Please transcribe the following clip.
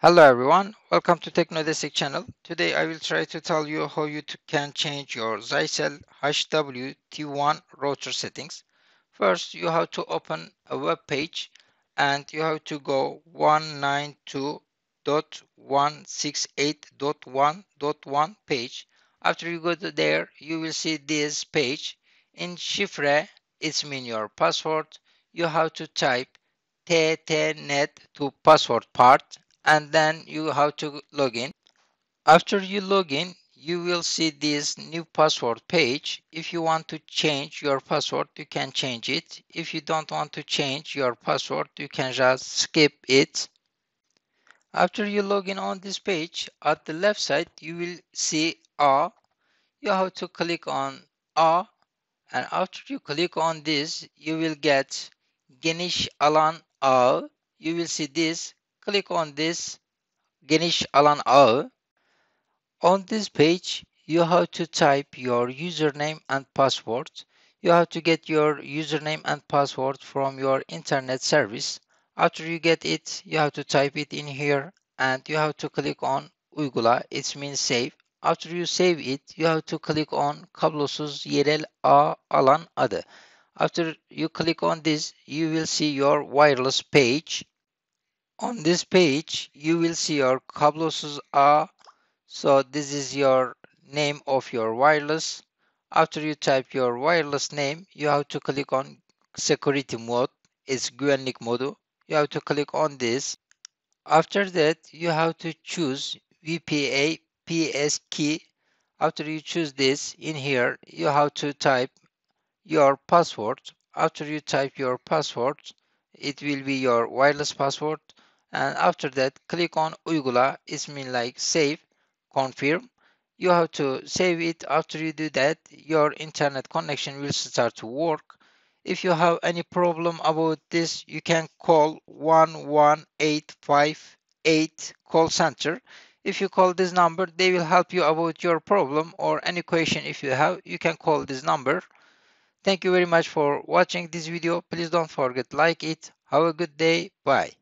Hello everyone, welcome to Technodesic channel. Today I will try to tell you how you can change your Zyxel HWT1 router settings. First, you have to open a web page and you have to go 192.168.1.1 page. After you go to there, you will see this page. In Chiffre, it's mean your password. You have to type ttnet to password part and then you have to log in. After you log in, you will see this new password page. If you want to change your password, you can change it. If you don't want to change your password, you can just skip it. After you log in on this page, at the left side, you will see A. You have to click on A, and after you click on this, you will get Geniş alan ağı. You will see this. Click on this Geniş alan ağı. On this page, you have to type your username and password. You have to get your username and password from your internet service. After you get it, you have to type it in here and you have to click on Uygula. It means save. After you save it, you have to click on Kablosuz Yerel Ağ Alan Adı. After you click on this, you will see your wireless page. On this page, you will see your Kablosuz Ağ. So this is your name of your wireless. After you type your wireless name, you have to click on security mode. It's güvenlik modu. You have to click on this. After that, you have to choose VPA PS key. After you choose this in here, you have to type your password. After you type your password, it will be your wireless password. And after that, click on Uygula. It means like save, confirm. You have to save it. After you do that, your internet connection will start to work. If you have any problem about this, you can call 11858 call center. If you call this number, they will help you about your problem or any question if you have, you can call this number. Thank you very much for watching this video. Please don't forget like it. Have a good day. Bye.